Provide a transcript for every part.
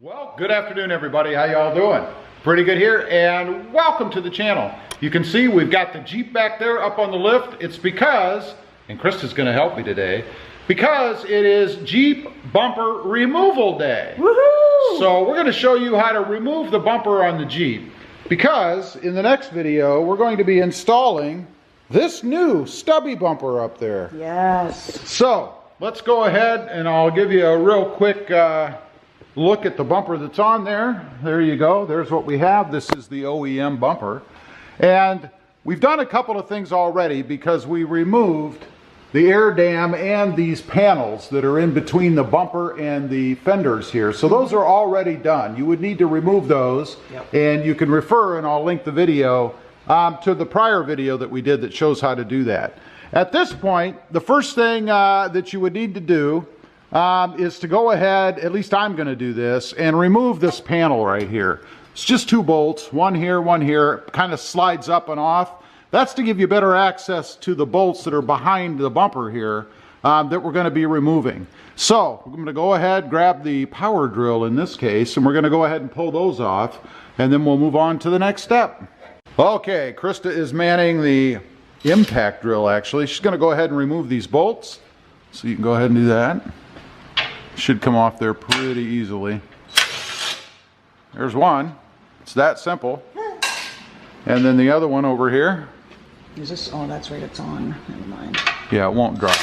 Well, good afternoon everybody. How y'all doing? Pretty good here, and welcome to the channel. You can see we've got the Jeep back there up on the lift. It's because, and Christa's gonna help me today, because it is Jeep Bumper Removal Day. Woohoo! So we're gonna show you how to remove the bumper on the Jeep, because in the next video we're going to be installing this new stubby bumper up there. Yes. So let's go ahead and I'll give you a real quick look at the bumper that's on there. There you go. There's what we have. This is the OEM bumper. And we've done a couple of things already because we removed the air dam and these panels that are in between the bumper and the fenders here. So those are already done. You would need to remove those. Yep. And you can refer, and I'll link the video to the prior video that we did that shows how to do that. At this point, the first thing that you would need to do is to go ahead, at least I'm going to do this, and remove this panel right here. It's just two bolts, one here, kind of slides up and off. That's to give you better access to the bolts that are behind the bumper here that we're going to be removing. So we're going to go ahead, grab the power drill in this case, and we're going to go ahead and pull those off, and then we'll move on to the next step. Okay, Christa is manning the impact drill actually. She's going to go ahead and remove these bolts. So you can go ahead and do that. Should come off there pretty easily. There's one. It's that simple. And then the other one over here. Is this? Oh, that's right. It's on. Never mind. Yeah, it won't drop.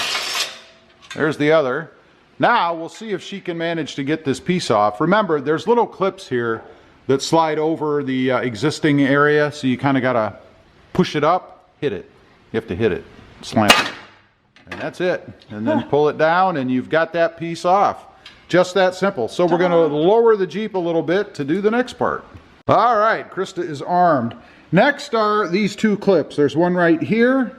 There's the other. Now we'll see if she can manage to get this piece off. Remember, there's little clips here that slide over the existing area, so you kind of got to push it up, hit it. You have to hit it, slam it. And that's it. And then pull it down and you've got that piece off. Just that simple. So we're going to lower the Jeep a little bit to do the next part. All right, Christa is armed. Next are these two clips. There's one right here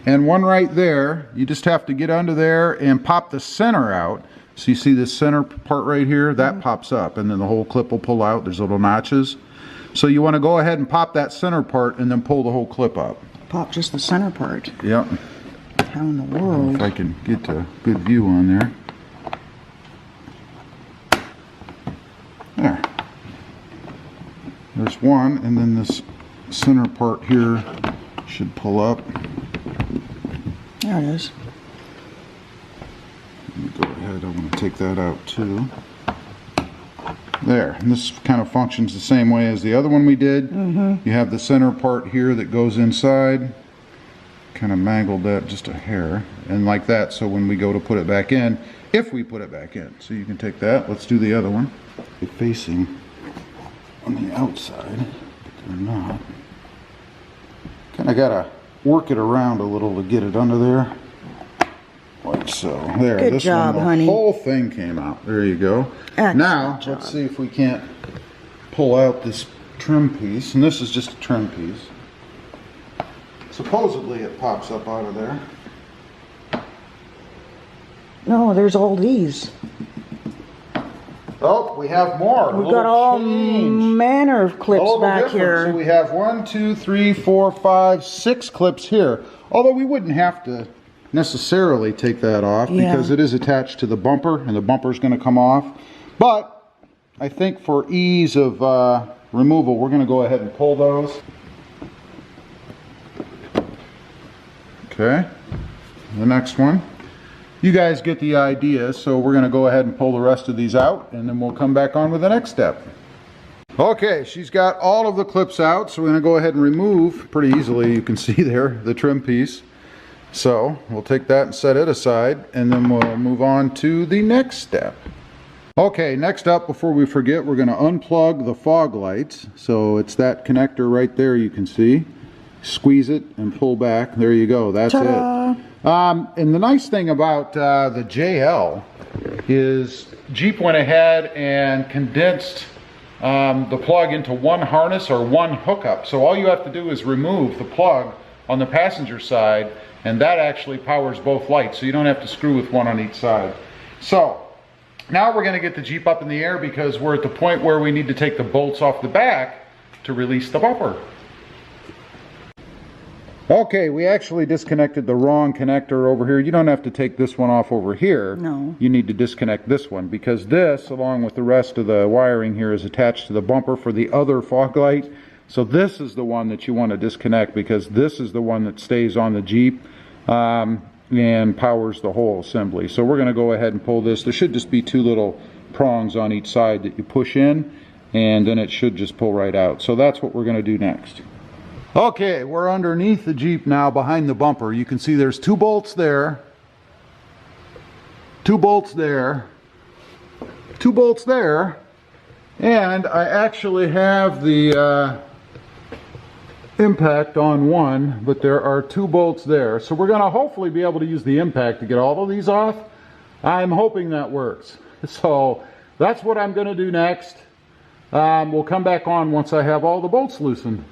and one right there. You just have to get under there and pop the center out. So you see this center part right here? That pops up and then the whole clip will pull out. There's little notches. So you want to go ahead and pop that center part and then pull the whole clip up. Pop just the center part. Yep. How in the world? If I can get a good view on there. There. There's one, and then this center part here should pull up. There it is. Let me go ahead, I want to take that out too. There, and this kind of functions the same way as the other one we did. You have the center part here that goes inside. Kind of mangled that just a hair, and like that, so when we go to put it back in, if we put it back in. So you can take that. Let's do the other one. They're facing on the outside, but they're not. Kind of got to work it around a little to get it under there. Like so. There. Good this job, one, the honey. whole thing came out. There you go. Excellent now, job. let's see if we can't pull out this trim piece, and this is just a trim piece. Supposedly it pops up out of there. No, there's all these. Oh, we have more. We've got all manner of clips back here. So we have 1, 2, 3, 4, 5, 6 clips here. Although we wouldn't have to necessarily take that off because it is attached to the bumper and the bumper is going to come off. But I think for ease of removal, we're going to go ahead and pull those. Okay, the next one. You guys get the idea, so we're going to go ahead and pull the rest of these out, and then we'll come back on with the next step. Okay, she's got all of the clips out, so we're going to go ahead and remove, pretty easily, you can see there, the trim piece. So, we'll take that and set it aside, and then we'll move on to the next step. Okay, next up, before we forget, we're going to unplug the fog lights. So, it's that connector right there you can see. Squeeze it and pull back. There you go. That's it. And the nice thing about the JL is Jeep went ahead and condensed the plug into one harness or one hookup. So all you have to do is remove the plug on the passenger side, and that actually powers both lights. So you don't have to screw with one on each side. So now we're going to get the Jeep up in the air because we're at the point where we need to take the bolts off the back to release the bumper. Okay, we actually disconnected the wrong connector over here. You don't have to take this one off over here. No. You need to disconnect this one because this, along with the rest of the wiring here, is attached to the bumper for the other fog light. So this is the one that you want to disconnect because this is the one that stays on the Jeep and powers the whole assembly. So we're going to go ahead and pull this. There should just be two little prongs on each side that you push in, and then it should just pull right out. So that's what we're going to do next. Okay, we're underneath the Jeep now, behind the bumper. You can see there's 2 bolts there, 2 bolts there, 2 bolts there, and I actually have the impact on one, but there are 2 bolts there. So we're going to hopefully be able to use the impact to get all of these off. I'm hoping that works. So that's what I'm going to do next. We'll come back on once I have all the bolts loosened.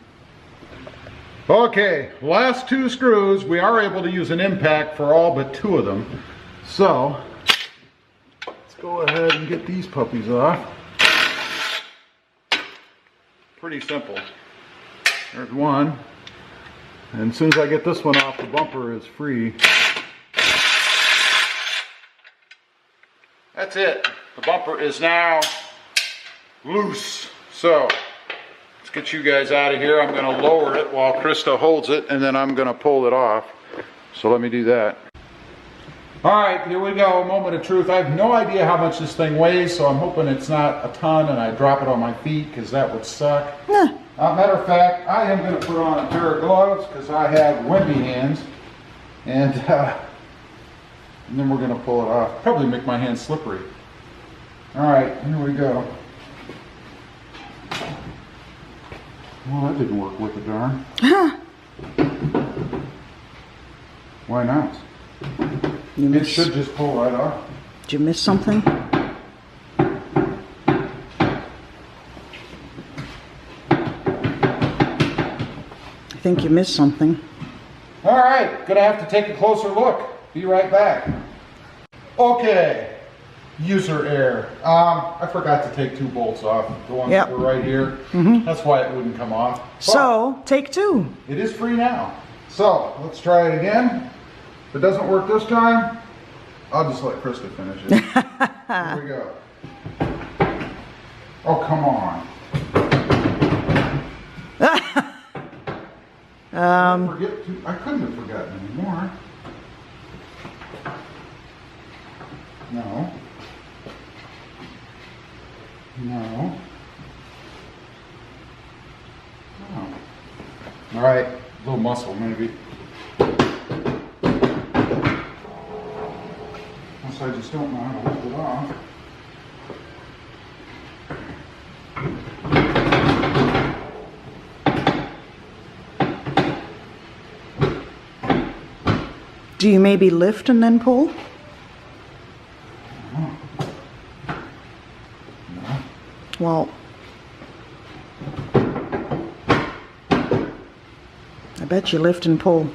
Okay, last 2 screws. We are able to use an impact for all but 2 of them. So let's go ahead and get these puppies off. Pretty simple. There's one. And as soon as I get this one off, the bumper is free. That's it. The bumper is now loose. So let's get you guys out of here. I'm going to lower it while Christa holds it, and then I'm going to pull it off. So let me do that. Alright, here we go. Moment of truth. I have no idea how much this thing weighs, so I'm hoping it's not a ton and I drop it on my feet because that would suck. Matter of fact, I am going to put on a pair of gloves because I have wimpy hands. And then we're going to pull it off. Probably make my hands slippery. Alright, here we go. Well, that didn't work with the darn. Why not? It should just pull right off. Did you miss something? I think you missed something. Alright, gonna have to take a closer look. Be right back. Okay, user error. I forgot to take 2 bolts off. The ones that were right here. That's why it wouldn't come off. But so, take 2. it is free now. So, let's try it again. If it doesn't work this time, I'll just let Christa finish it. Here we go. Oh, come on. I couldn't have forgotten anymore. No. No. Oh. All right, a little muscle maybe. I just don't know how to lift it off. Do you maybe lift and then pull? No. Well, I bet you lift and pull.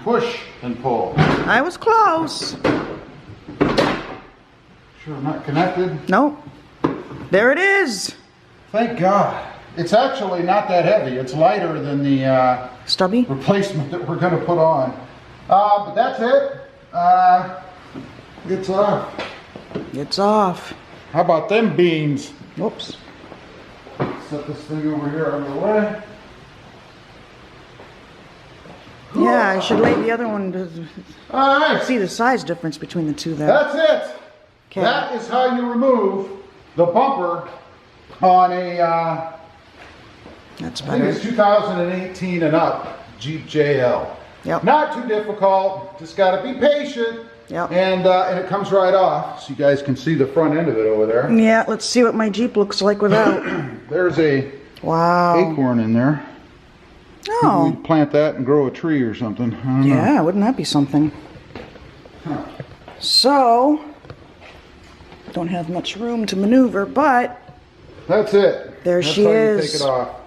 Push and pull. I was close. Sure, I'm not connected. Nope. There it is. Thank God. It's actually not that heavy. It's lighter than the Stubby? replacement that we're going to put on. But that's it. It's off. It's off. How about them beans? Whoops. Set this thing over here out of the way. Yeah, I should lay the other one to All right. see the size difference between the 2 there. That's it. Okay. That is how you remove the bumper on a, That's I think better. it's 2018 and up Jeep JL. Yep. Not too difficult. Just got to be patient. Yep. And it comes right off, so you guys can see the front end of it over there. Yeah, let's see what my Jeep looks like without. There's a acorn in there. Oh. We'd plant that and grow a tree or something. I don't know. Yeah, wouldn't that be something? Huh. So, don't have much room to maneuver, but That's it. There That's she how is. You take it off.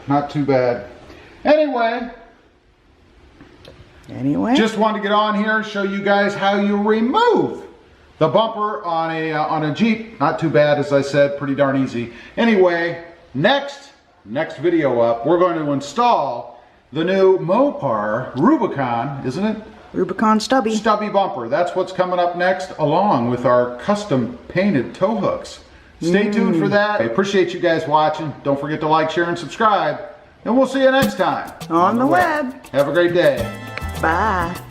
Not too bad. Anyway, anyway. just wanted to get on here and show you guys how you remove the bumper on a Jeep. Not too bad, as I said, pretty darn easy. Anyway, next video up, we're going to install the new Mopar Rubicon, isn't it? Rubicon Stubby. Stubby bumper. That's what's coming up next, along with our custom painted tow hooks. Stay tuned for that. I appreciate you guys watching. Don't forget to like, share, and subscribe. And we'll see you next time On the web. Have a great day. Bye.